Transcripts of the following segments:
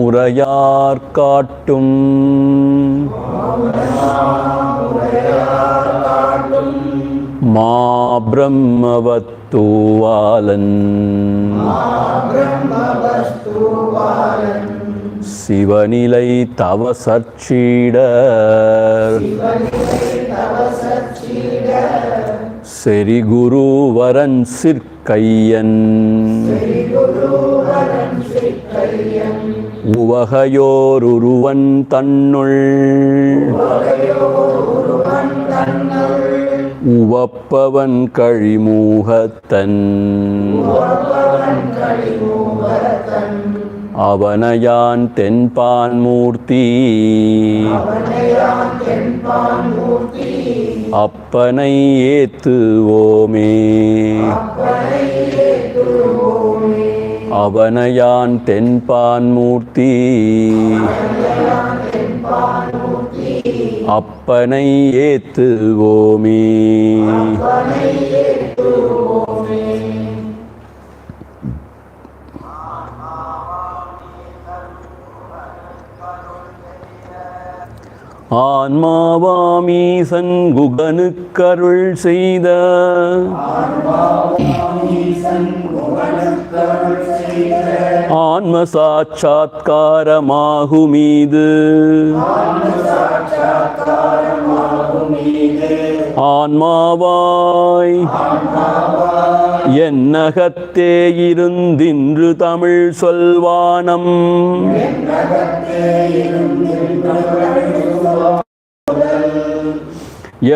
மௌனமாமுரையார் காட்டும் மா பிரம்மவத்துவாலன் சிவநிலை தவ சற்சீடர் செரி குருவரன் சிற்கையன் உவகையோருருவன் தன்னுள் உவப்பவன் கழிமூகத்தன் அவனையான் தென்பான் மூர்த்தி அப்பனை ஏத்துவோமே அவனையான் தென்பான் மூர்த்தி அப்பனை ஏத்துவோமே. ஆன்மாவாமீசன் குகனுக்கருள் செய்த ஆன்ம சாட்சாத்காரமாகுமீது ஆன்மாவாய் என்னகத்தே இருந்தின்று தமிழ் சொல்வானம்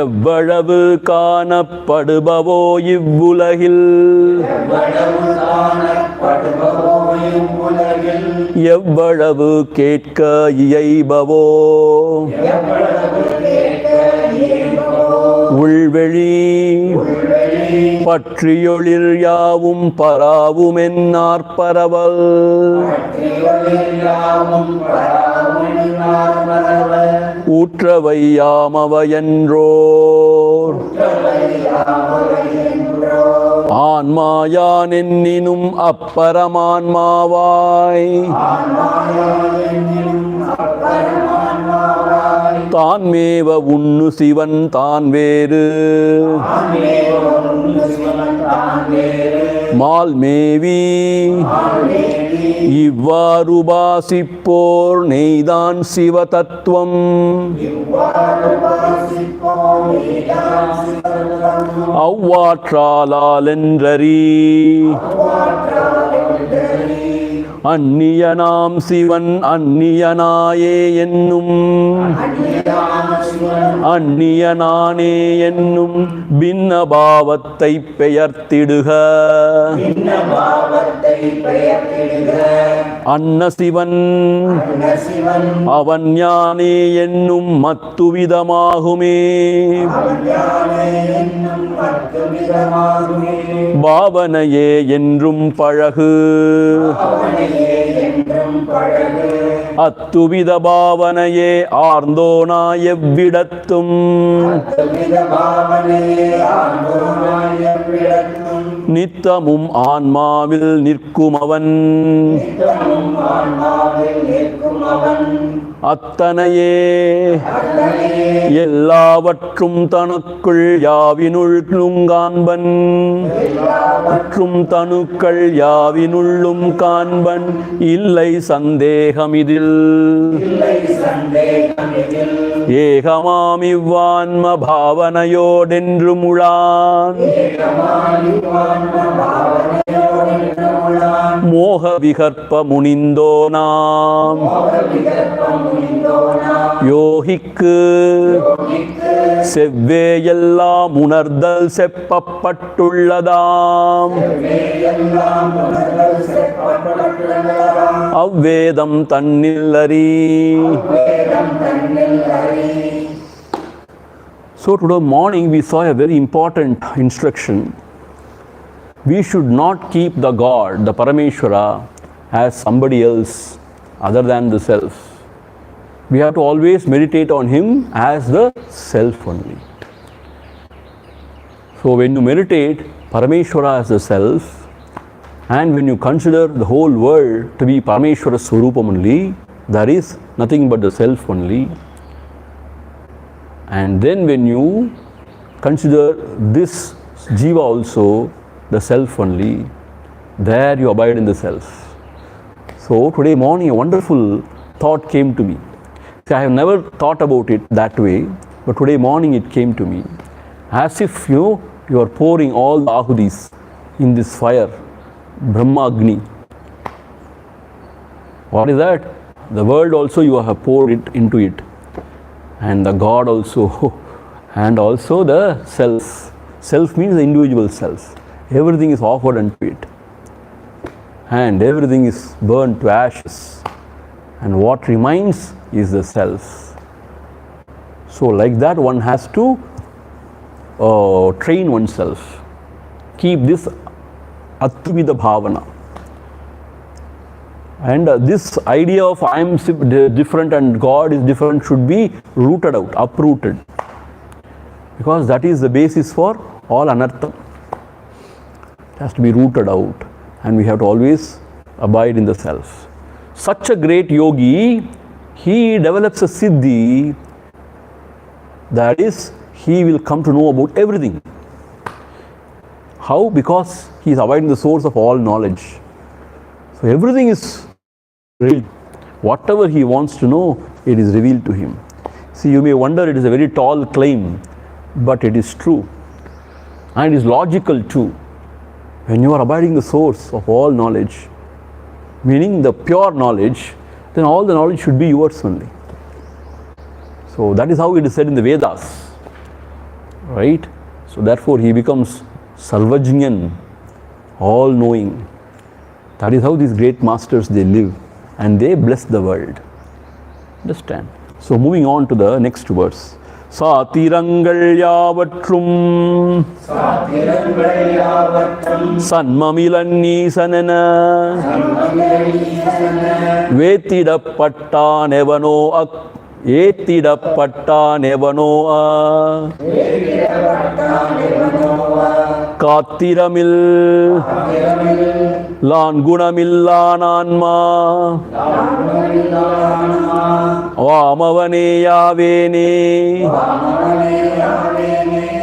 எவ்வளவு காணப்படுபவோ இவ்வுலகில் எவ்வளவு கேட்க இயைபவோ உள்வெளி பற்றியொளிர் யாவும் பராவுமென்னார் பரவல் ஊற்றவை யாமவையன்றோர் ஆன்மாயான் என்னினும் அப்பரமான்மாவாய் தான்மேவ உண்ணு சிவன் தான் வேறு மால்மேவி இவ்வாறு பாசிப்போர் நெய்தான் சிவ தத்துவம் அவ்வாற்றாலென்றறி அந்நியனாம் சிவன் அந்நியனாயே என்னும் அந்நியனானே என்னும் பின்ன பாவத்தை பெயர்த்திடுக அன்ன சிவன் அவன் ஞானே என்னும் மத்துவிதமாகுமே பாவனையே என்றும் பழகு அத்துவித பாவனையே ஆர்ந்தோனா எவ்விடத்தும் நித்தமும் ஆன்மாவில் நிற்கும் அவன் அத்தனையே எல்லாவற்றும் தனக்குள் யாவினுள்ளும் காண்பன் மற்றும் தனுக்கள் யாவினுள்ளும் காண்பன் இல்லை சந்தேகம் இதில் ஏகமாம் இவ்வான்ம பாவனையோடென்று முழான் மோக விகற்ப முனிந்தோ நாம் யோகிக்கு செவ்வே எல்லாம் உணர்தல் செப்பப்பட்டுள்ளதாம் அவ்வேதம் தன்னில்லறி. So today morning we saw a very important instruction. We should not keep the God, the Parameshwara, as somebody else other than the self. We have to always meditate on him as the self only. So when you meditate Parameshwara as the self, And when you consider the whole world to be Parameshwara Swarupam only, there is nothing but the self only. And then when you consider this Jiva also, the self only, there you abide in the self. So today morning a wonderful thought came to me. See, I have never thought about it that way, but today morning it came to me. As if you are pouring all the ahudis in this fire, Brahma Agni. What is that? The world also you have poured it into it. And the God also. And also the self. Self means the individual self. Everything is offered unto it. And everything is burned to ashes. And what remains is the self. So like that one has to train oneself. Keep this Atvida Bhavana. And this idea of I am different and God is different should be rooted out, uprooted. Because that is the basis for all anartha. It has to be rooted out. And we have to always abide in the self. Such a great yogi, he develops a siddhi, that is, he will come to know about everything. How? Because he is abiding the source of all knowledge. So everything is revealed. Whatever he wants to know, it is revealed to him. See, you may wonder it is a very tall claim, but it is true. And it is logical too. When you are abiding the source of all knowledge, meaning the pure knowledge, then all the knowledge should be yours only. So that is how it is said in the Vedas. Right? So therefore he becomes SarvaJnan, all knowing. That is how these great masters they live and they bless the world. Understand? So moving on to the next verse. Satirangal yavatrum Sanmamilanni sanana Vetidappatta nevano Etidappatta nevano Kattiramil Lan gunamillananma Vamavane yavene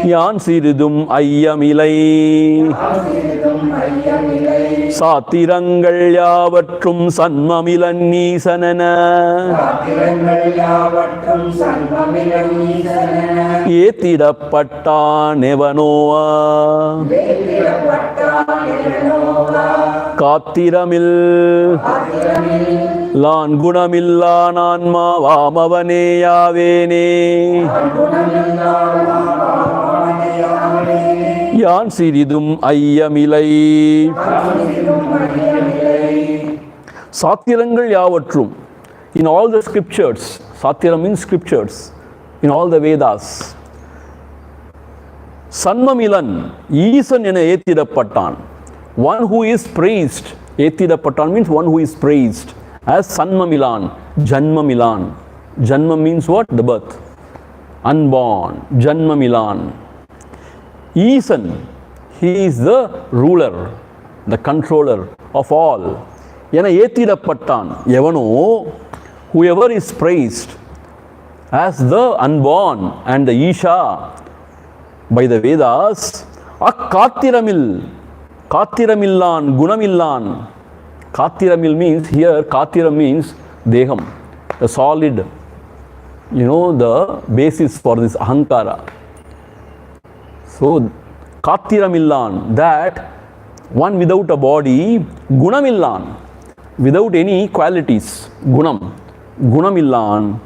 Yan siridum ayyamilai Satirangal yavatrum sanmamilanni sanana Etidappatta nevanoa Kattiramil Lan gunamillananma Vamavane yavene Yan siridum ayyamilai Satirangal yavatrum. In all the scriptures, Satira means scriptures, in all the Vedas, Sanmamilan, Isan ena etidapattan. One who is praised, etidapattan means one who is praised, as Sanmamilan, Janmamilan. Janma means what? The birth. Unborn, Janmamilan. Isan, he is the ruler, the controller of all. Yena etidapattan, yavano, whoever is praised as the unborn and the Isha by the Vedas, Kattiramil, Kattiramillan, Gunamillan. Kattiramil means, here Kattira means Deham, the solid, the basis for this Ahankara. So, Kattiramillan, that one without a body, Gunamillan, without any qualities, Gunam, Gunamillan,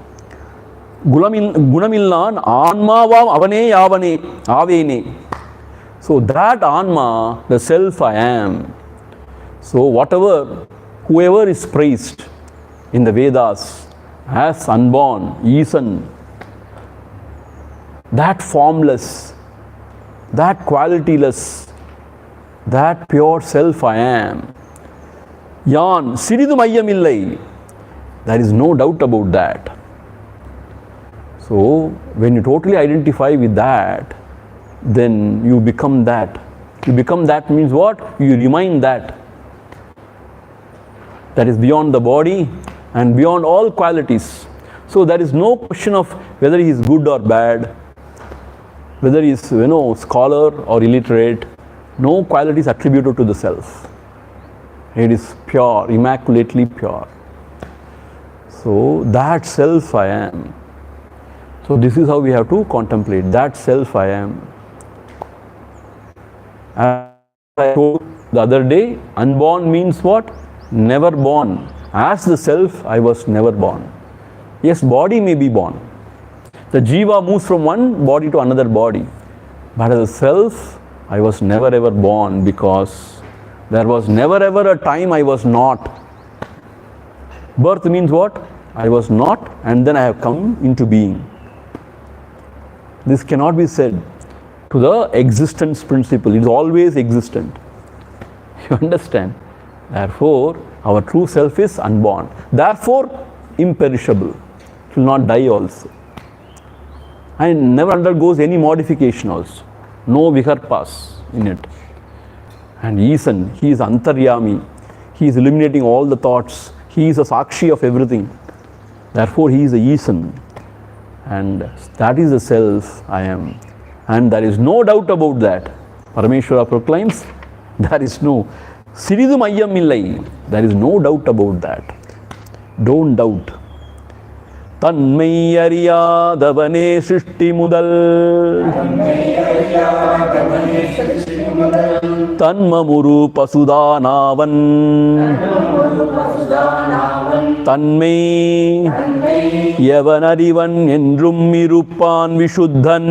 Gunamillan, Anmavam Avane Yavane, Avene. So that Anma, the self I am. So whoever is praised in the Vedas as unborn, Isan, that formless, that qualityless, that pure self I am. Yan Siridum Ayyamillai. There is no doubt about that. So when you totally identify with that, then you become that. You become that means what? You remain that. that is beyond the body and beyond all qualities. So there is no question of whether he is good or bad, whether he is, scholar or illiterate. No quality is attributed to the self. It is pure, immaculately pure. So that self I am. So this is how we have to contemplate. That self I am. As I told the other day, unborn means what? Never born. As the self, I was never born. Yes, body may be born. The jiva moves from one body to another body. But as a self, I was never ever born, because there was never ever a time I was not. Birth means what? I was not, and then I have come into being. This cannot be said to the existence principle. It is always existent. You understand? Therefore, our true self is unborn. Therefore, imperishable. It will not die also. And never undergoes any modification also. No vikarpas in it. And Isan, he is Antaryami. He is eliminating all the thoughts. He is a Sakshi of everything. Therefore, he is a Isan. And that is the self I am. And there is no doubt about that. Parameshwara proclaims, there is no Siridhu Mayyam Illai. There is no doubt about that. Don't doubt. Tanmai ariyadavane srishti mudal Tanmamuru pasudanavan Tanmai yavanarivan endrum iruppan vishuddhan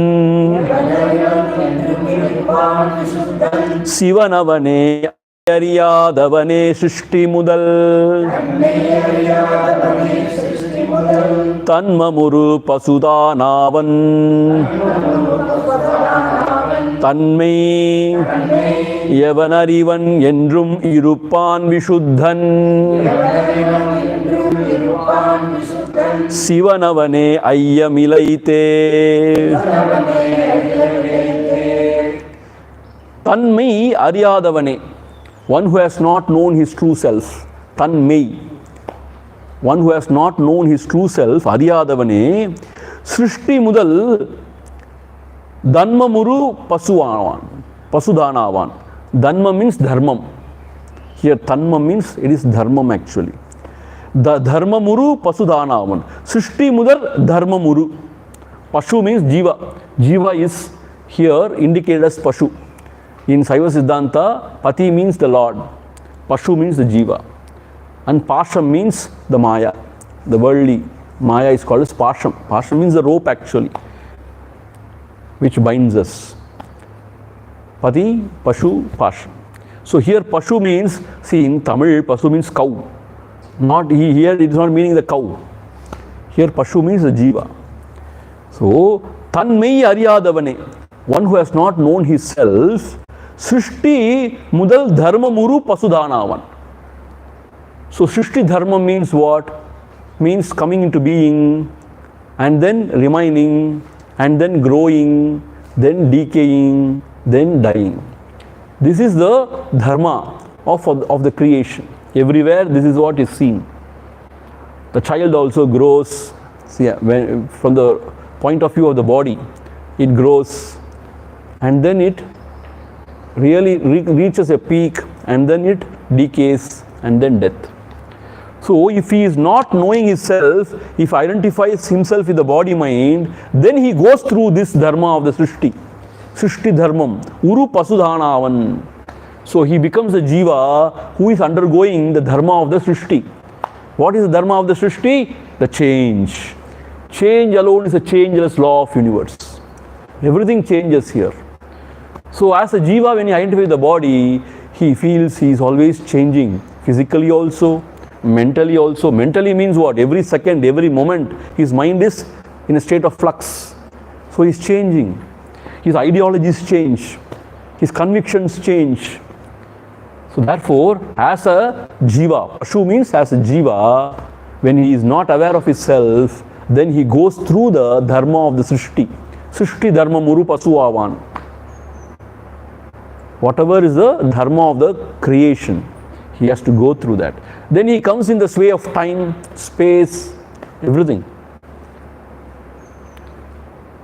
Sivanavane ariyadavane srishti mudal Tanmamuru pasudanavan Tanmai yavanarivan endrum iruppan vishuddhan Sivanavane ayyamilaite Tanmai ariyadavane, one who has not known his true self. Tanmai, one who has not known his true self, ariyadavane, srishti mudal Dhanmamuru pasudhanavan. Dhanma means dharmam. Here Tanma means it is dharmam actually. The dharmamuru pasudhanavan. Srishti mudal dharmamuru. Pashu means jiva. Jiva is here indicated as pashu. In Saiva Siddhanta, pati means the Lord. Pashu means the jiva. And pasham means the maya. The worldly maya is called as pasham. Pasham means the rope actually, which binds us. Pati, Pashu, Pasham. So here Pashu means, see in Tamil, Pashu means cow. Not here it is not meaning the cow. Here Pashu means the jiva. So, Tanmai ariyadavane, one who has not known his self, Srishti mudal dharma muru pasudhanavan. So Srishti dharma means what? Means coming into being, and then remaining, and then growing, then decaying, then dying. This is the dharma of the creation. Everywhere this is what is seen. The child also grows. See, when, from the point of view of the body, it grows, and then it really reaches a peak, and then it decays, and then death. So if he is not knowing himself, if identifies himself with the body mind, then he goes through this dharma of the Srishti. Srishti dharmam, uru pasudhanavan. So he becomes a jiva who is undergoing the dharma of the Srishti. What is the dharma of the Srishti? The change. Change alone is a changeless law of universe. Everything changes here. So as a jiva, when he identifies the body, he feels he is always changing. Physically also, mentally also. Mentally means what? Every second, every moment, his mind is in a state of flux. So he is changing. His ideologies change. His convictions change. So therefore, as a jiva, Pashu means as a jiva, when he is not aware of himself, then he goes through the dharma of the Srishti. Srishti dharma muru pasu avan. Whatever is the dharma of the creation, He has to go through that. Then he comes in the sway of time, space, everything.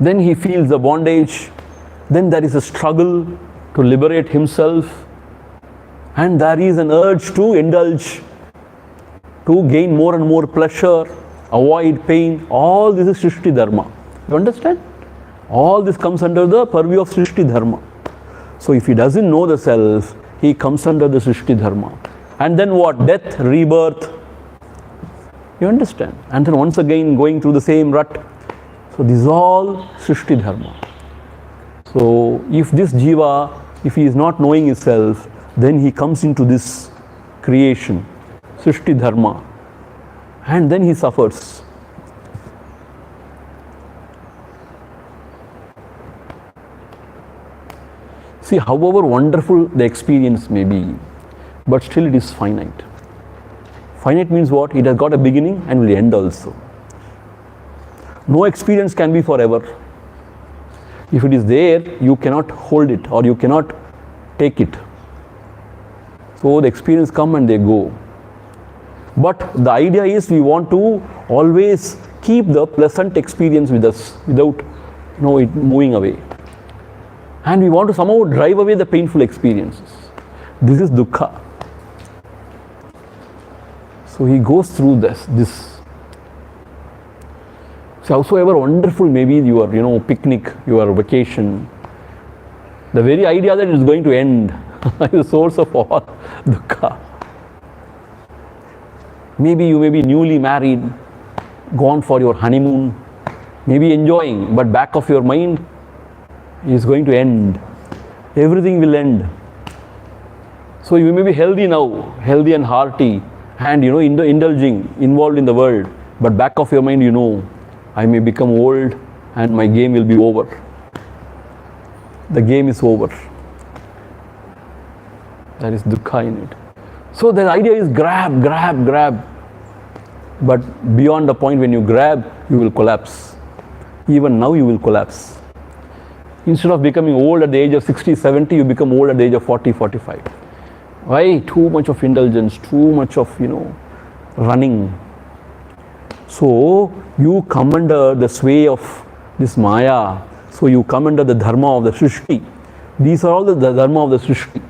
Then he feels the bondage. Then there is a struggle to liberate himself. And there is an urge to indulge, to gain more and more pleasure, avoid pain. All this is Srishti Dharma. You understand? All this comes under the purview of Srishti Dharma. So if he doesn't know the self, he comes under the Srishti Dharma. And then what? Death, rebirth. You understand? And then once again going through the same rut. So this is all Srishti Dharma. So if this jiva, if he is not knowing himself, then he comes into this creation, Srishti Dharma, and then he suffers. See, however wonderful the experience may be, but still it is finite. Finite means what? It has got a beginning and will end also. No experience can be forever. If it is there, you cannot hold it or you cannot take it. So the experience come and they go. But the idea is we want to always keep the pleasant experience with us without it moving away. And we want to somehow drive away the painful experiences. This is dukkha. So he goes through this. So howsoever wonderful maybe your picnic, your vacation, the very idea that it is going to end is the source of all dukkha. Maybe you may be newly married, gone for your honeymoon, maybe enjoying, but back of your mind is going to end. Everything will end. So you may be healthy now, healthy and hearty, and indulging, involved in the world, but back of your mind I may become old and my game will be over. The game is over. There is dukkha in it. So the idea is grab. But beyond the point when you grab, you will collapse. Even now you will collapse. Instead of becoming old at the age of 60, 70, you become old at the age of 40, 45. Why? Too much of indulgence, too much of, running. So you come under the sway of this Maya. So you come under the dharma of the Srishti. These are all the dharma of the Srishti.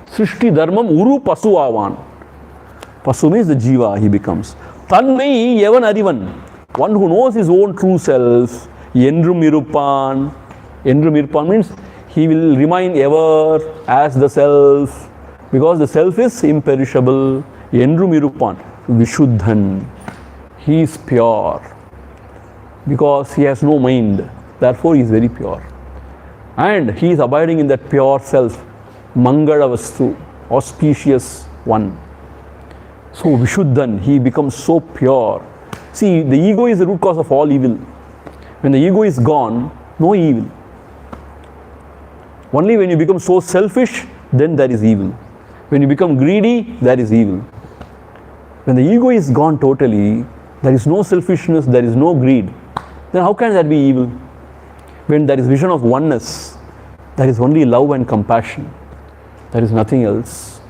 Srishti dharmam uru pasu avan. Pasu means the jiva he becomes. Tanmai evan arivan. One who knows his own true self. Endrum irupan. Endrum irupan means he will remain ever as the self. Because the self is imperishable. Endrum irupan. Vishuddhan. He is pure. Because he has no mind. Therefore he is very pure. And he is abiding in that pure self. Mangalavastu, auspicious one. So Vishuddhan, he becomes so pure. See, the ego is the root cause of all evil. When the ego is gone, no evil. Only when you become so selfish, then there is evil. When you become greedy, there is evil. When the ego is gone totally, there is no selfishness, there is no greed. Then how can there be evil? When there is vision of oneness, there is only love and compassion. There is nothing else.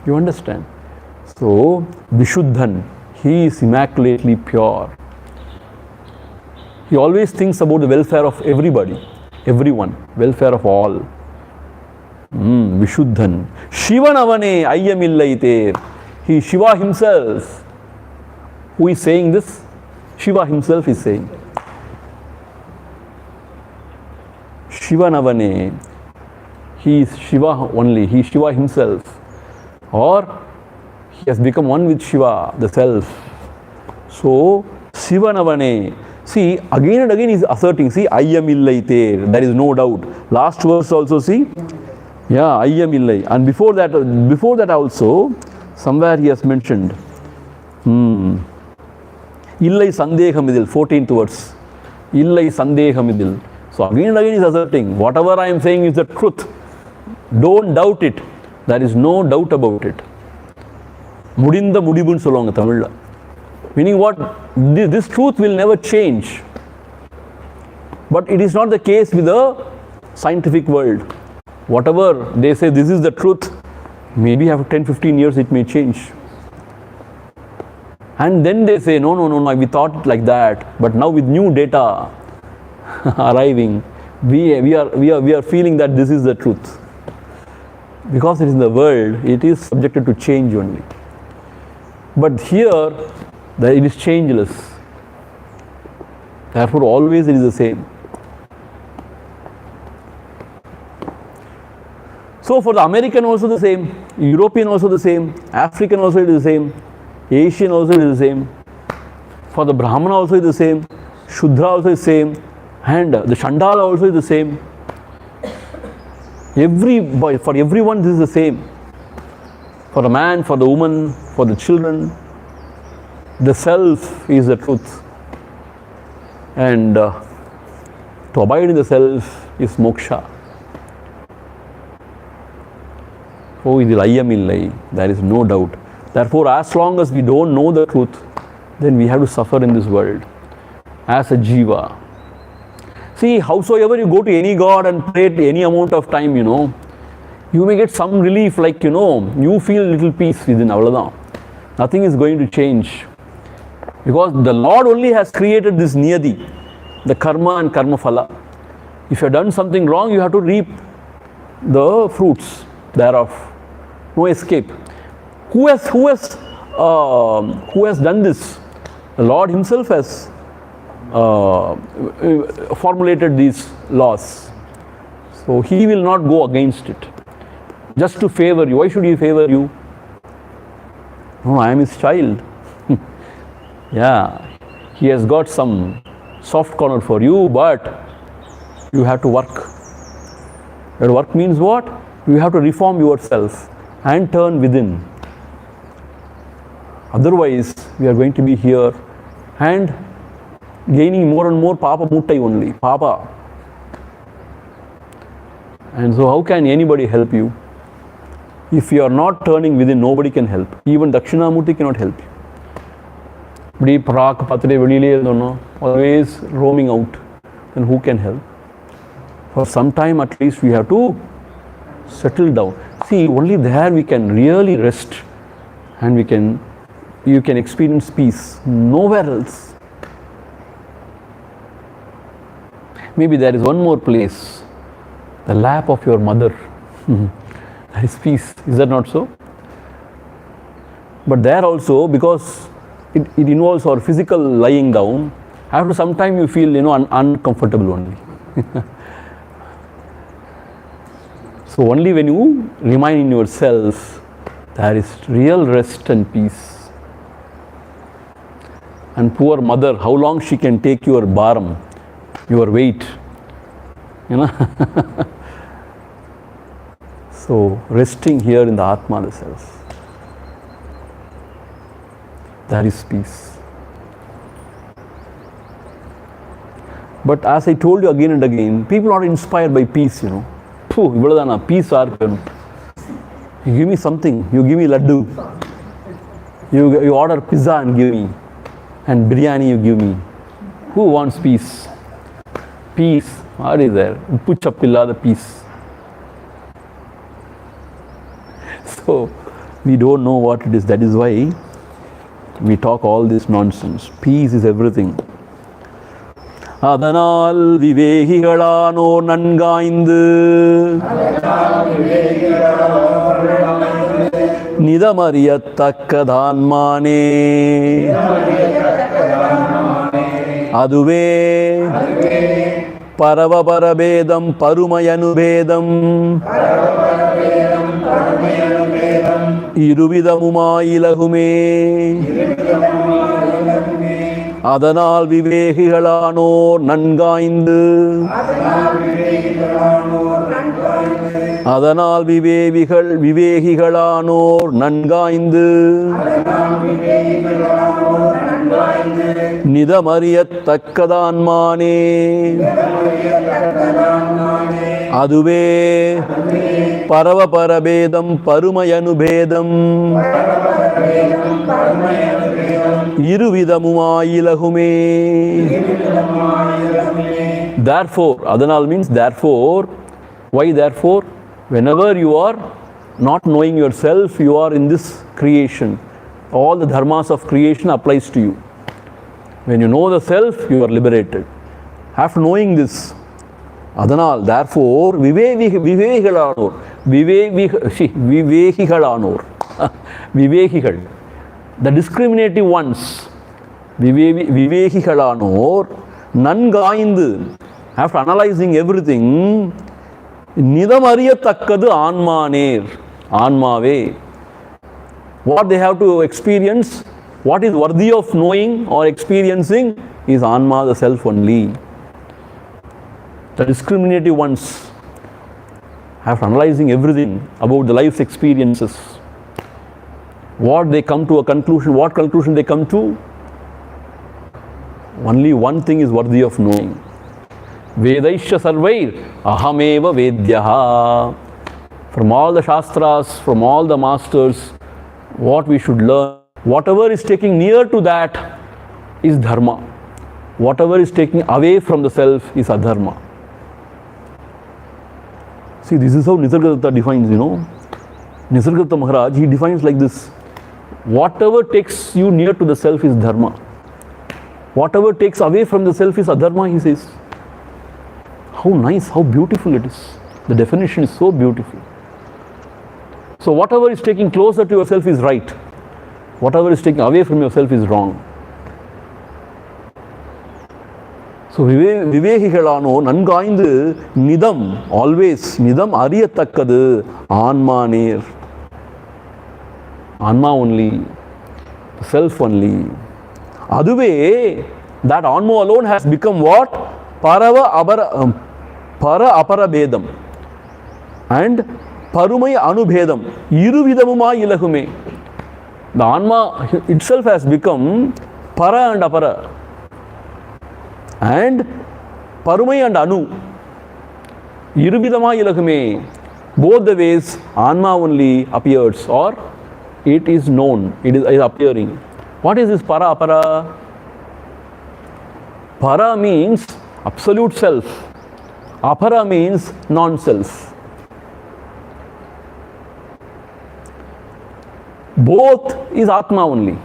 You understand? So, Vishuddhan, he is immaculately pure. He always thinks about the welfare of everybody, everyone, welfare of all. Vishuddhan. Shivanavane ayyamillaiter. He is Shiva himself. Who is saying this? Shiva himself is saying. Shivanavane. He is Shiva only. He is Shiva himself. Or he has become one with Shiva, the self. So, Shivanavane. See, again and again he is asserting. See, ayyamillaiter. There is no doubt. Last verse also, see. Yeah, ayyamillai. And before that also, somewhere he has mentioned. Illai sandehamidil, 14th verse. Illai sandehamidil. So again and again he is asserting, whatever I am saying is the truth. Don't doubt it. There is no doubt about it. Mudinda mudibun solonga Tamilla. Meaning what? This truth will never change. But it is not the case with the scientific world. Whatever they say, this is the truth, maybe after 10-15 years it may change. And then they say, no, we thought it like that, but now with new data arriving, we are feeling that this is the truth. Because it is in the world, it is subjected to change only. But here, it is changeless. Therefore, always it is the same. So for the American also the same, European also the same, African also it is the same, Asian also it is the same. For the Brahmana also it is the same, Shudra also is the same, and the Chandala also is the same. For everyone this is the same. For the man, for the woman, for the children, the self is the truth. And to abide in the self is moksha. Oh, idil ayyamillai, there is no doubt. Therefore, as long as we don't know the truth, then we have to suffer in this world as a jiva. See, howsoever you go to any god and pray any amount of time, you may get some relief, like, you feel little peace within avladhan. Nothing is going to change. Because the Lord only has created this niyati, the karma and karma phala. If you have done something wrong, you have to reap the fruits thereof. No escape. Who has done this? The Lord Himself has formulated these laws. So He will not go against it. Just to favor you. Why should He favor you? No, I am His child. Yeah, He has got some soft corner for you, but you have to work. That work means what? You have to reform yourself and turn within. Otherwise, we are going to be here and gaining more and more papa muttai only, papa. And so how can anybody help you? If you are not turning within, nobody can help. Even Dakshinamurti cannot help you. Always roaming out. Then who can help? For some time at least we have to settle down. See, only there we can really rest and you can experience peace. Nowhere else. Maybe there is one more place. The lap of your mother. There is peace. Is that not so? But there also, because it involves our physical lying down, after some time you feel, uncomfortable only. So only when you remain in yourself, there is real rest and peace. And poor mother, how long she can take your bharam, your weight, So resting here in the Atma, the self, there is peace. But as I told you again and again, people are inspired by peace, peace. You give me something, you give me laddu, you order pizza and give me, and biryani you give me. Who wants peace? Peace, what is there? Uppu chappilla, the peace. So, we don't know what it is. That is why we talk all this nonsense. Peace is everything. Adanal vivehigalaano nangaindu nidamariyattakkadanmane aduve paravaparabedam parumayanubedam iruvidamumayilagume adanal vivehigalaanor nangaindu adanal vivehigalaanor nangaindu nidamariyattakkadanmane aduve paravaparabedam parumayanubedam iruvidamumayilagume. Therefore, Adanal means therefore. Why therefore? Whenever you are not knowing yourself, you are in this creation. All the dharmas of creation applies to you. When you know the self, you are liberated. After knowing this, Adanal, therefore, vivekigalanor, vivekikal, the discriminative ones, vivekigalanor, nangaindu, after analyzing everything, nidamariyattakkadu aanmaner, aanmave. What they have to experience, what is worthy of knowing or experiencing is Anma, the self only. The discriminative ones, after analyzing everything about the life's experiences, what they come to a conclusion, what conclusion they come to? Only one thing is worthy of knowing. Vedaisya sarvair ahameva vedyaha. From all the shastras, from all the masters, what we should learn, whatever is taking near to that is dharma. Whatever is taking away from the self is adharma. See, this is how Nisargadatta defines, Nisargadatta Maharaj, he defines like this. Whatever takes you near to the self is dharma. Whatever takes away from the self is adharma, he says. How nice, how beautiful it is. The definition is so beautiful. So whatever is taking closer to yourself is right. Whatever is taking away from yourself is wrong. So vivekigalano nangaindu nidam, always nidam ariyattakkadu aanmaner. Anma only, self only. Aduve, that Anma alone has become what? Para apara bedam and parumai anubhedam. Iruvidamuma ilahume. The Anma itself has become para and apara. And parumai and anu. Iruvidama ilahume. Both the ways Anma only appears, or it is known, it is appearing. What is this para apara? Para means absolute self. Apara means non-self. Both is Atma only.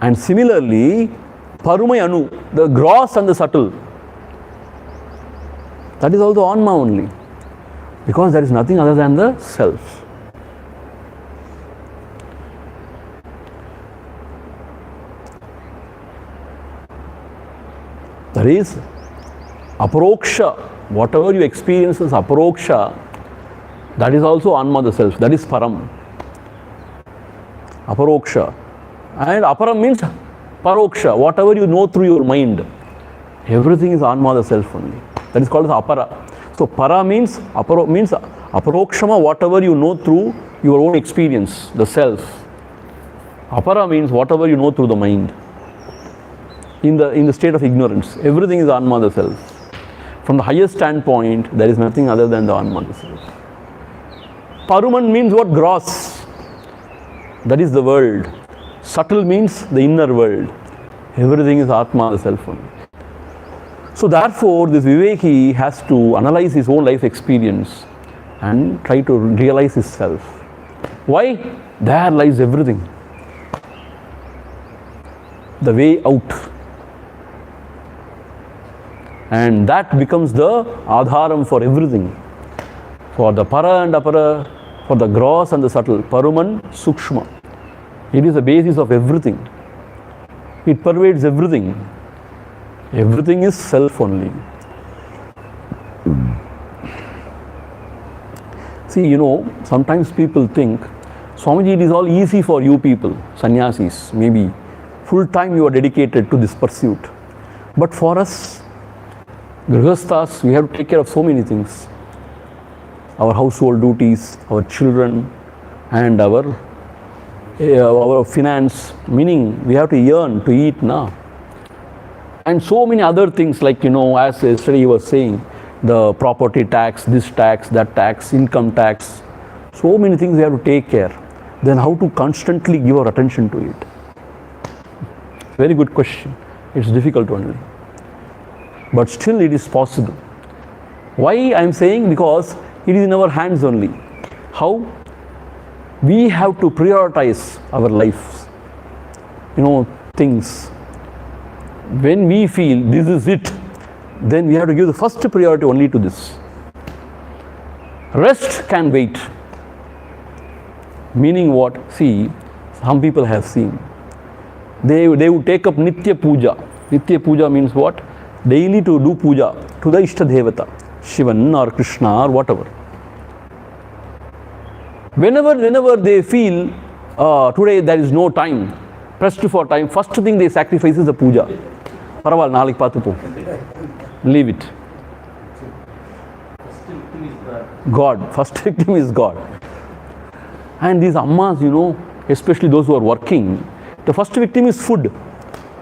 And similarly, Parumai Anu, the gross and the subtle, that is also Anma only. Because there is nothing other than the self. That is aparoksha. Whatever you experience as aparoksha, that is also Anma, the self. That is param. Aparoksha. And aparam means paroksha. Whatever you know through your mind, everything is Anma, the self only. That is called as apara. So para means aparokshama, whatever you know through your own experience, the self. Apara means whatever you know through the mind. In the state of ignorance, everything is Anma, the self. From the highest standpoint, there is nothing other than the Anma, the self. Paruman means what? Gross. That is the world. Subtle means the inner world. Everything is Atma, the self only. So therefore, this Viveki has to analyze his own life experience and try to realize his self. Why? There lies everything. The way out. And that becomes the adharam for everything. For the para and apara, for the gross and the subtle. Paruman, sukshma. It is the basis of everything. It pervades everything. Everything is self only. See, sometimes people think, Swamiji, it is all easy for you people, sannyasis, maybe. Full time you are dedicated to this pursuit. But for us, grihasthas, we have to take care of so many things. Our household duties, our children, and our finance, meaning we have to earn to eat now. And so many other things like, as yesterday he was saying, the property tax, this tax, that tax, income tax. So many things we have to take care. Then how to constantly give our attention to it? Very good question. It's difficult only. But still it is possible. Why I am saying? Because it is in our hands only. How? We have to prioritize our lives. Things. When we feel this is it, then we have to give the first priority only to this. Rest can wait. Meaning what? See, some people have seen. They would take up Nitya Puja. Nitya Puja means what? Daily to do puja to the Ishta Devata, Shivan or Krishna or whatever. Whenever they feel today there is no time, pressed for time, first thing they sacrifice is the puja. Paraval, nalik paathu po. Leave it. God. First victim is God. And these ammas, especially those who are working, the first victim is food.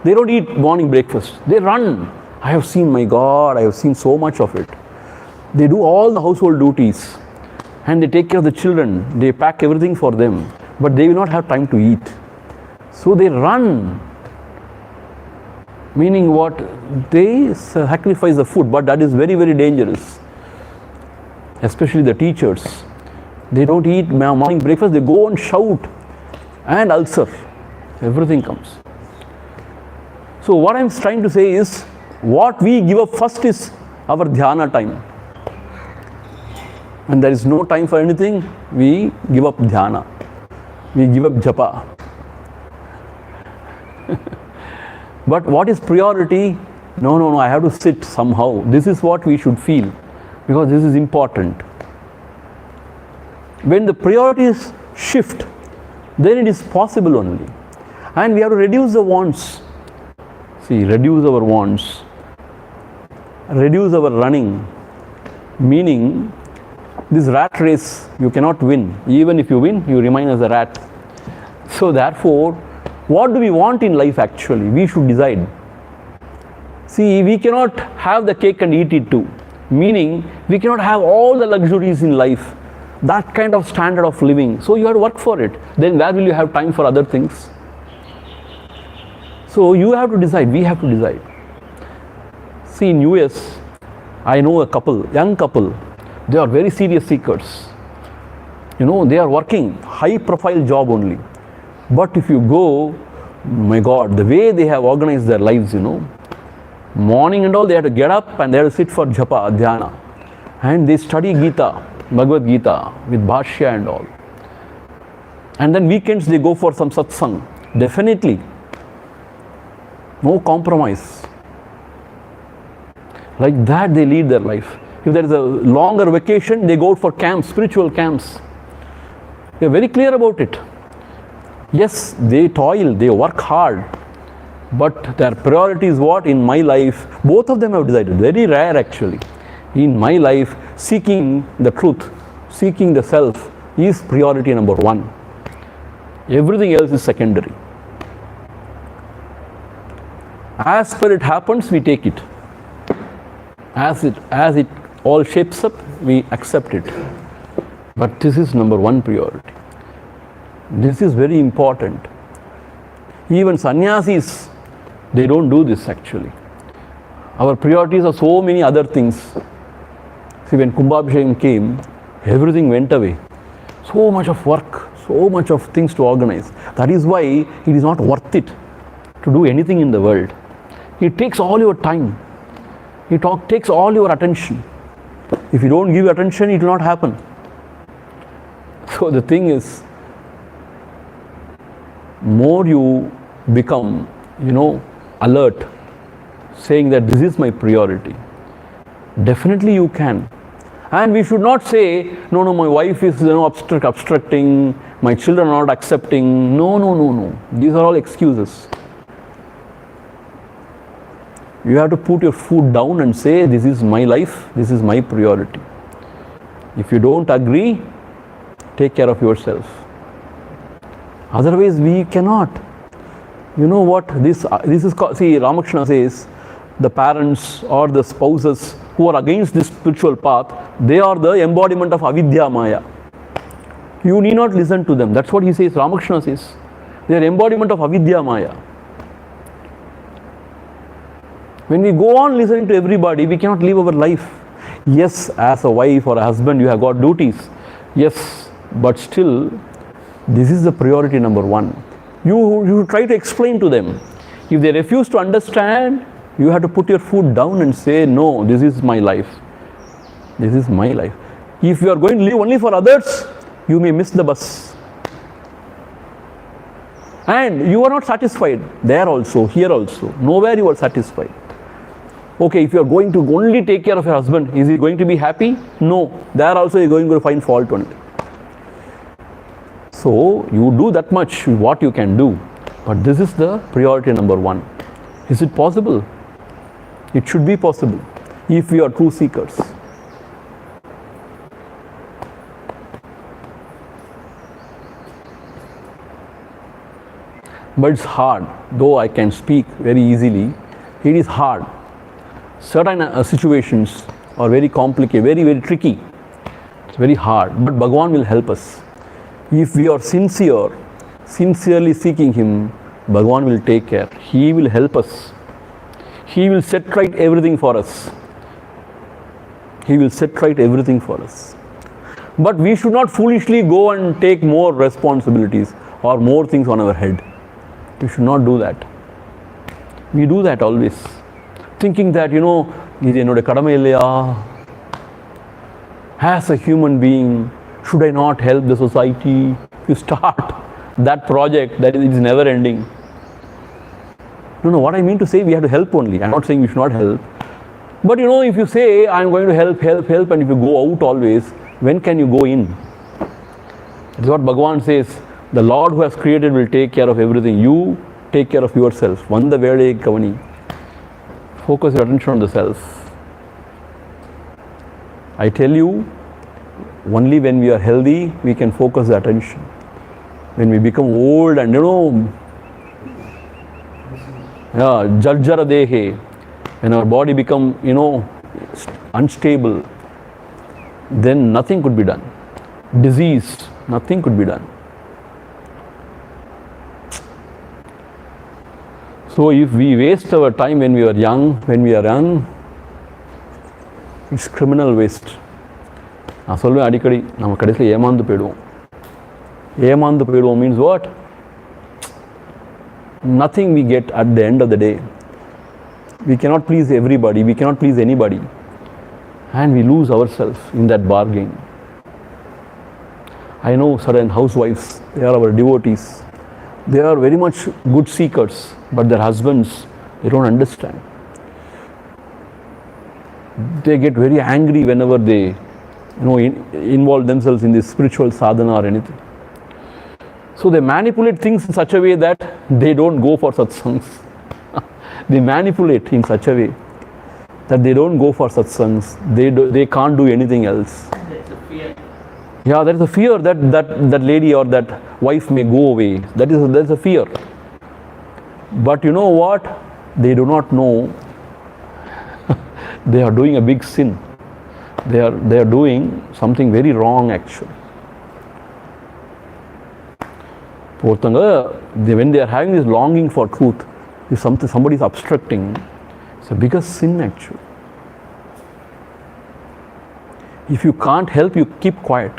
They don't eat morning breakfast. They run. I have seen, my God, I have seen so much of it. They do all the household duties and they take care of the children. They pack everything for them, but they will not have time to eat. So they run. Meaning what? They sacrifice the food, but that is very, very dangerous. Especially the teachers. They don't eat morning breakfast, they go and shout and ulcer. Everything comes. So what I am trying to say is, what we give up first is our dhyana time. When there is no time for anything, we give up dhyana. We give up japa. But what is priority? No, I have to sit somehow. This is what we should feel, because this is important. When the priorities shift, then it is possible only. And we have to reduce the wants. See, reduce our wants. Reduce our running. Meaning, this rat race, you cannot win. Even if you win, you remain as a rat. So therefore, what do we want in life actually? We should decide. See, we cannot have the cake and eat it too. Meaning, we cannot have all the luxuries in life. That kind of standard of living. So you have to work for it. Then where will you have time for other things? So you have to decide. We have to decide. See, in US, I know a couple, young couple. They are very serious seekers. They are working high profile job only. But if you go, my God, the way they have organized their lives, morning and all, they have to get up and they have to sit for japa, dhyana. And they study Gita, Bhagavad Gita with Bhashya and all. And then weekends they go for some satsang. Definitely. No compromise. Like that they lead their life. If there is a longer vacation, they go out for camps, spiritual camps. They are very clear about it. Yes, they toil, they work hard. But their priority is what? In my life, both of them have decided. Very rare actually. In my life, seeking the truth, seeking the self is priority number one. Everything else is secondary. As per it happens, we take it. As it all shapes up, we accept it. But this is number one priority. This is very important. Even sannyasis, they don't do this actually. Our priorities are so many other things. See, when Kumbhabhishekam came, everything went away. So much of work, so much of things to organize. That is why it is not worth it to do anything in the world. It takes all your time. It takes all your attention. If you don't give attention, it will not happen. So the thing is, more you become, alert, saying that this is my priority, definitely you can. And we should not say, no, my wife is obstructing, my children are not accepting. No. These are all excuses. You have to put your foot down and say, this is my life, this is my priority. If you don't agree, take care of yourself. Otherwise, we cannot. You know what? This is called, see, Ramakrishna says, the parents or the spouses who are against this spiritual path, they are the embodiment of avidya maya. You need not listen to them. That's what he says, Ramakrishna says. They are embodiment of avidya maya. When we go on listening to everybody, we cannot live our life. Yes, as a wife or a husband, you have got duties. Yes, but still, this is the priority number one. You try to explain to them. If they refuse to understand, you have to put your foot down and say, no, this is my life. This is my life. If you are going to live only for others, you may miss the bus. And you are not satisfied there also, here also. Nowhere you are satisfied. Okay, if you are going to only take care of your husband, is he going to be happy? No. There also you are going to find fault only. So, you do that much what you can do. But this is the priority number one. Is it possible? It should be possible if we are true seekers. But it's hard. Though I can speak very easily, it is hard. Certain situations are very complicated, very, very tricky. It's very hard. But Bhagavan will help us. If we are sincerely seeking Him, Bhagavan will take care. He will help us. He will set right everything for us. He will set right everything for us. But we should not foolishly go and take more responsibilities or more things on our head. We should not do that. We do that always. Thinking that, as a human being, should I not help the society? You start that project that is never ending. No, what I mean to say, we have to help only. I'm not saying we should not help. But if you say, I'm going to help, and if you go out always, when can you go in? That's what Bhagavan says. The Lord who has created will take care of everything. You take care of yourself. Vanda Vele Kavani. Focus your attention on the self. I tell you, only when we are healthy, we can focus the attention. When we become old and Jarjara Dehe, when our body become, unstable, then nothing could be done. Diseased, nothing could be done. So if we waste our time when we are young, it's criminal waste. நான் சொல்வேன் அடிக்கடி நம்ம கடைசியில் ஏமாந்து போயிடுவோம் means what? Nothing we get at the end of the day. We cannot please everybody, we cannot please anybody, and we lose ourselves in that bargain. I know certain housewives, they are our devotees. They are very much good seekers, but their husbands, they don't understand. They get very angry whenever they involve themselves in this spiritual sadhana or anything. So they manipulate things in such a way that they don't go for satsangs. They manipulate in such a way that they don't go for satsangs. They can't do anything else. That's a fear. Yeah, there is a fear that lady or that wife may go away. There's a fear. But you know what? They do not know they are doing a big sin. They are doing something very wrong actually. When they are having this longing for truth, if somebody is obstructing, it's the biggest sin actually. If you can't help, you keep quiet,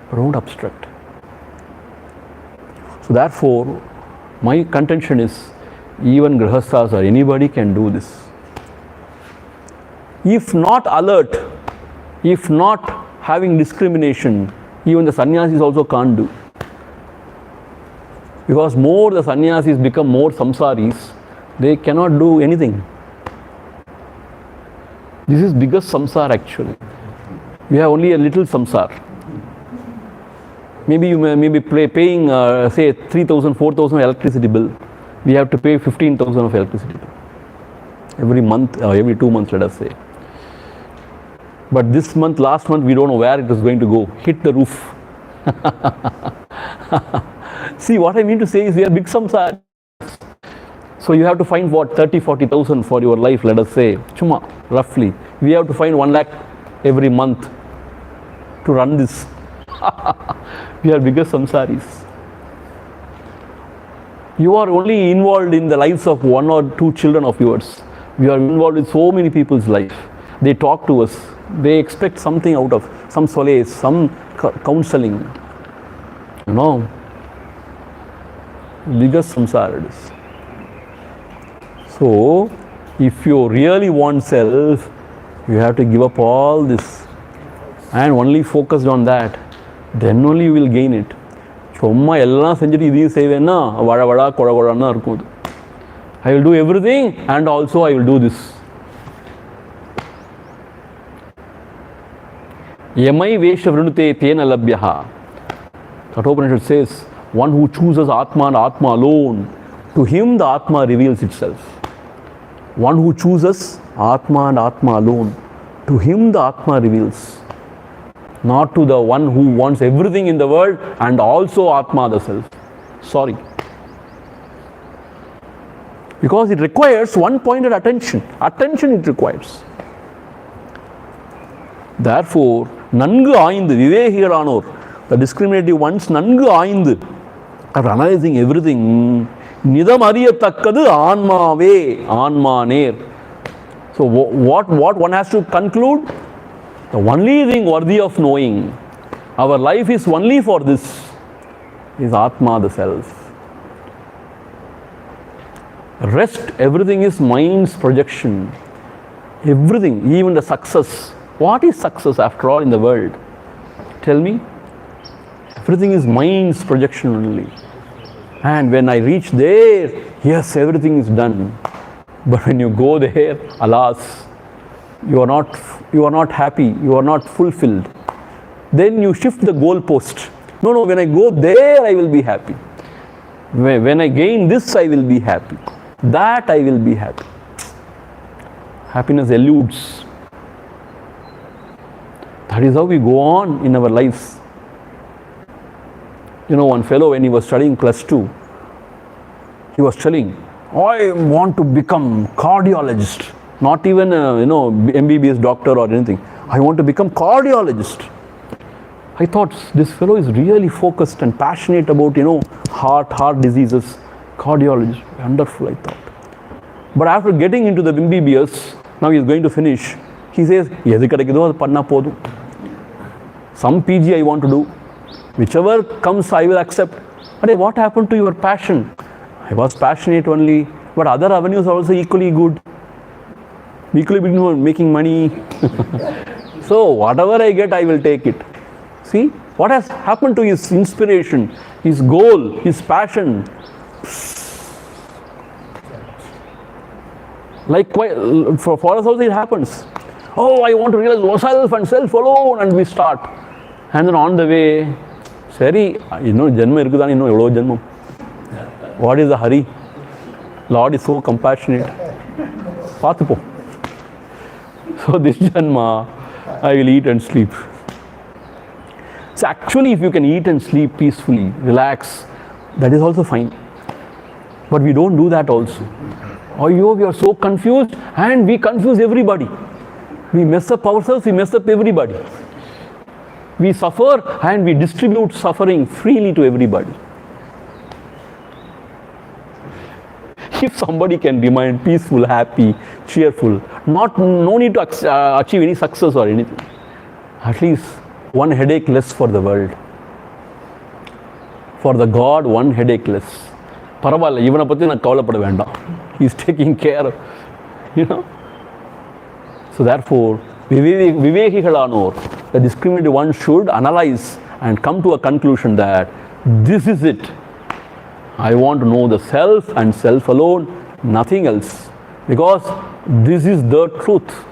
but don't obstruct. So therefore, my contention is, even grihasthas or anybody can do this. If not alert, if not having discrimination, even the sannyasis also can't do. Because more the sannyasis become more samsaris, they cannot do anything. This is biggest samsara actually. We have only a little samsar. Maybe you may be paying say 3,000, 4,000 electricity bill. We have to pay 15,000 of electricity bill every month, every 2 months, let us say. But this month, last month, we don't know where it is going to go. Hit the roof. See, what I mean to say is we are big samsar. So you have to find what, 30, 40,000 for your life, let us say. Chuma, roughly. We have to find 1 lakh every month to run this. We are bigger samsaris. You are only involved in the lives of 1 or 2 children of yours. We are involved in so many people's life. They talk to us. They expect something out of, some solace, some counseling. You know, biggest samsara it is. So, if you really want self, you have to give up all this and only focus on that. Then only you will gain it. சும்மா எல்லாம் செஞ்சுட்டு இதையும் செய்வேன்னா வழ வழா குழ குழன்னா இருக்கும் அது. I will do everything and also I will do this. Yamai vesha vrunute tena labhyaha. Kathopanishad says, one who chooses Atma and Atma alone, to him the Atma reveals itself. One who chooses Atma and Atma alone, to him the Atma reveals. Not to the one who wants everything in the world and also Atma the self. Sorry. Because it requires one-pointed attention. Attention it requires. Therefore, nangu ஆய்ந்து விவேகிகளானோர், the discriminative ones, nangu ஆய்ந்து, are analyzing everything. நிதம் அறியத்தக்கது ஆன்மாவே, ஆன்மானேர். So what one has to conclude? The only thing worthy of knowing, our life is only for this, is Atma the self. Rest, everything is mind's projection. Everything, even the success. What is success after all in the world? Tell me. Everything is mind's projection only. And when I reach there, yes, everything is done. But when you go there, alas, you are not happy, you are not fulfilled. Then you shift the goalpost. No, when I go there, I will be happy. When I gain this, I will be happy. That I will be happy. Happiness eludes. That is how we go on in our lives. You know, one fellow, when he was studying plus 2, he was telling, I want to become cardiologist. Not even MBBS doctor or anything. I want to become cardiologist. I thought this fellow is really focused and passionate about, heart diseases. Cardiologist, wonderful, I thought. But after getting into the MBBS, now he is going to finish. He says, some PG I want to do. Whichever comes, I will accept. But what happened to your passion? I was passionate only, but other avenues are also equally good. Equally making money. So whatever I get, I will take it. See, what has happened to his inspiration, his goal, his passion? Like for us also it happens. Oh, I want to realize myself and self alone, and we start. And then on the way, Sari, janma irukudani evlo janmam. What is the hurry? Lord is so compassionate. Paathu. So this janma, I will eat and sleep. So actually, if you can eat and sleep peacefully, relax, that is also fine. But we don't do that also. Oh, we are so confused and we confuse everybody. We mess up ourselves, we mess up everybody. We suffer and we distribute suffering freely to everybody. If somebody can remain peaceful, happy, cheerful, no need to achieve any success or anything. At least one headache less for the world. For the God, one headache less. Paravalla, ivana patti na kavalapada vendam. He is taking care of, So therefore, vivekigalanor, the discriminative one should analyze and come to a conclusion that this is it. I want to know the self and self alone, nothing else. Because this is the truth.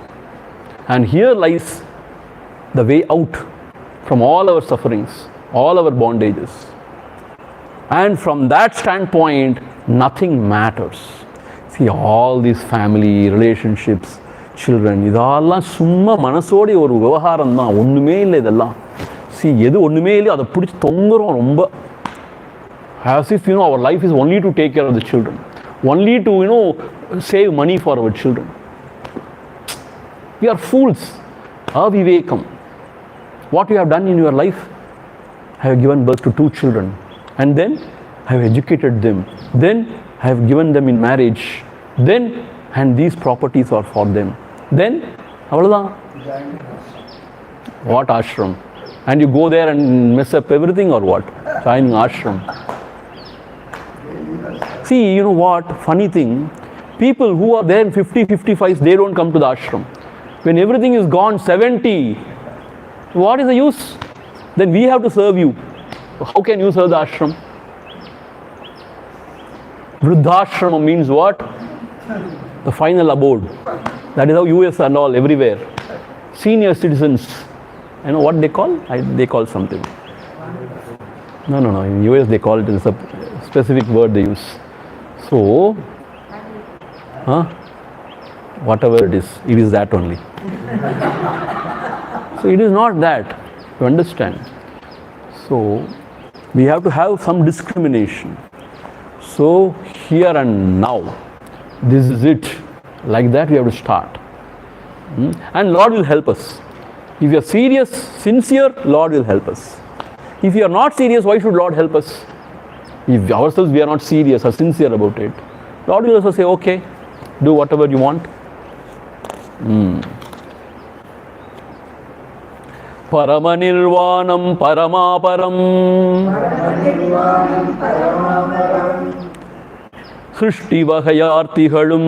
And here lies the way out from all our sufferings, all our bondages. And from that standpoint, nothing matters. See, all these family, relationships, children, idallam summa manasodi oru vyavaharam dhaan, onnume illa idallam. See, edu onnume illa, adha pidichu thongurom romba. As if, our life is only to take care of the children. Only to, save money for our children. We are fools. Avivekam. What you have done in your life? I have given birth to 2 children. And then, I have educated them. Then, I have given them in marriage. Then, and these properties are for them. Then, avladhaan. What ashram? And you go there and mess up everything or what? Joining ashram. See, you know what? Funny thing, people who are there in 50, 55, they don't come to the ashram. When everything is gone, 70, what is the use? Then we have to serve you. How can you serve the ashram? Vruddhashrama means what? The final abode. That is how US and all, everywhere. Senior citizens. You know what they call? They call something. No. In US they call it, it's a specific word they use. So, whatever it is that only. So it is not that. You understand? So, we have to have some discrimination. So, here and now, this is it. Like that we have to start. And Lord will help us. If you are serious, sincere, Lord will help us. If you are not serious, why should Lord help us? If ourselves we are not serious or sincere about it, Lord will also say, okay, do whatever you want. Paramanirvanam paramaparam Srishti vahayarthigalum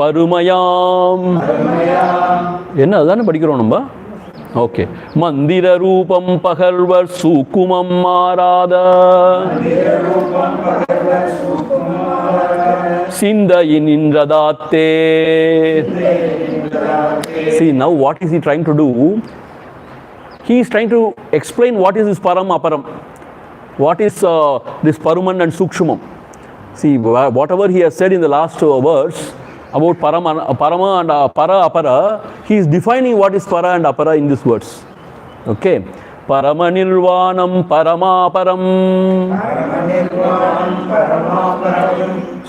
Parumayam. என்ன அதானே படிக்கிறோம் நம்ம? Okay. மந்திர ரூபம் பகர்வர் சூக்குமம் மாறாத சிந்தையின் நின்றதாத்தே. See, now what is he trying to do? He is trying to explain what is this param aparam. What is this paruman and sukshumam. See, whatever he has said in the last words about parama and para apara, he is defining what is para and apara in these words. Okay. Paramanirvanam paramaparam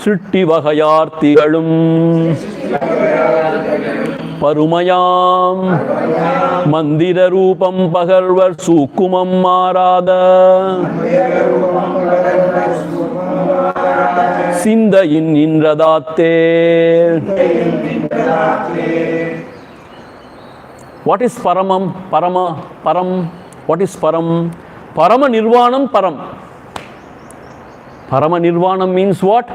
Sritti vahayarthigalum Parumayam Mandira rupam pagarvar sukumam marada Sindayin indradatte. What is paramam? Param. What is param? Parama nirvanam param. Parama nirvanam means what?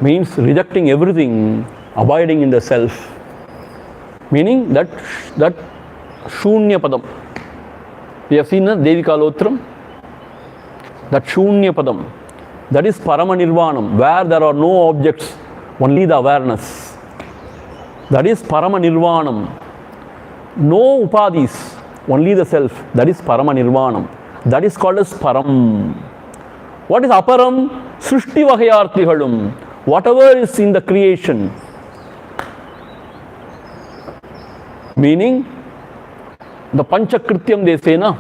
Means rejecting everything, abiding in the self. Meaning that shunya padam. We have seen the Devikalotram. That shunya padam. That is parama nirvanam, where there are no objects, only the awareness. That is parama nirvanam. No upadhis, only the self. That is parama nirvanam. That is called as param. What is aparam? Srishti vahayarthigalum. Whatever is in the creation. Meaning, the panchakrityam they say, na?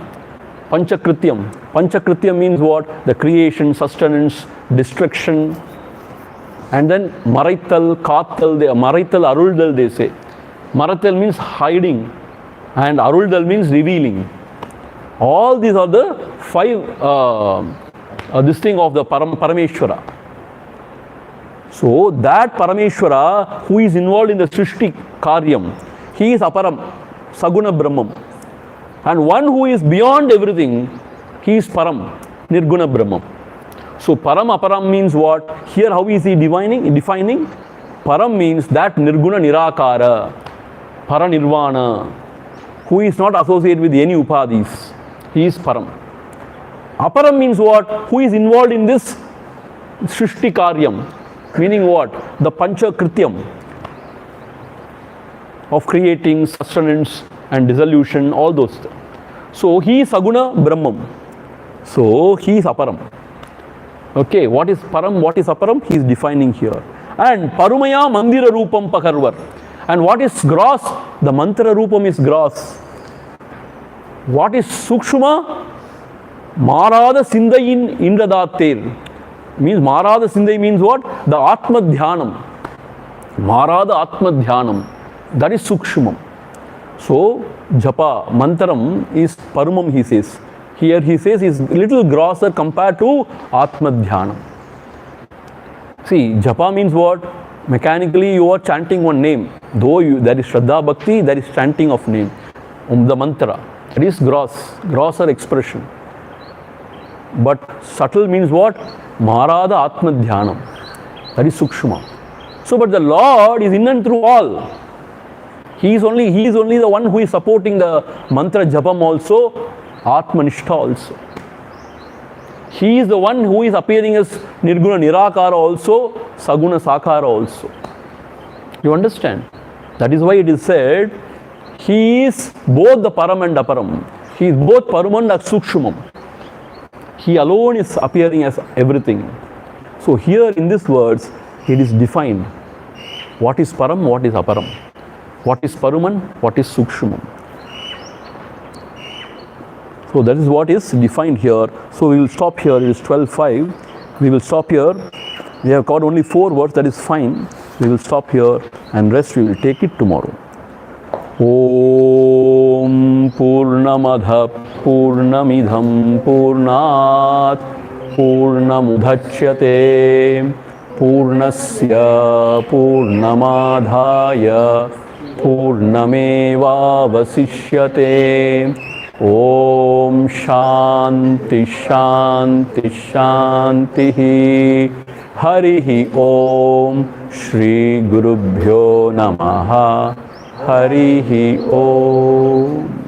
Panchakrityam. Panchakrityam means what? The creation, sustenance, destruction, and then maraital, kathal, maraital, aruldal they say. Maraital means hiding, and aruldal means revealing. All these are the five, this thing of the Parameshwara. So that Parameshwara who is involved in the Srishti Karyam, he is aparam, saguna brahmam. And one who is beyond everything, he is param, nirguna brahmam. So param aparam means what? Here how is he defining? Param means that nirguna nirakara, paranirvana, who is not associated with any upadhis. He is param. Aparam means what? Who is involved in this Srishti Karyam. Meaning what? The Panchakrityam of creating, sustenance and dissolution, all those. So he is Saguna Brahmam. So he is Aparam. Okay, what is Param? What is Aparam? He is defining here. And Parumaya Mandira Rupam Pakarvar. And what is gross? The Mantra Rupam is gross. What is Sukshuma? Marada Sindayin Indradatir. Means Marada Sindai means what? The Atma Dhyanam. Marada Atma Dhyanam. That is Sukshumam. So, Japa, Mantram is Parumam, he says. Here he says is little grosser compared to Atma Dhyanam. See, Japa means what? Mechanically, you are chanting one name. Though there is Shraddha Bhakti, there is chanting of name. The mantra. That is grosser expression. But subtle means what? Marada Atma Dhyanam. That is Sukshma. So, but the Lord is in and through all. He is only the one who is supporting the mantra Japam also, Atmanishta also. He is the one who is appearing as Nirguna Nirakara also, Saguna Sakara also. You understand? That is why it is said, He is both the Param and Aparam. He is both Param and Sukshmam. He alone is appearing as everything. So here in these words, it is defined. What is Param, what is Aparam? What is Paruman, what is Sukshmam? So that is what is defined here. So we will stop here. It is 12:05. We will stop here. We have got only 4 words. That is fine. We will stop here and rest we will take it tomorrow. Om Purnamadha Purnamidham Purnat Purnamudachyate Purnasya Purnamadhaya Purnameva Vasishyate. Om Shanti Shanti Shanti Harihi Om Shri Gurubhyo Namaha Harihi Om.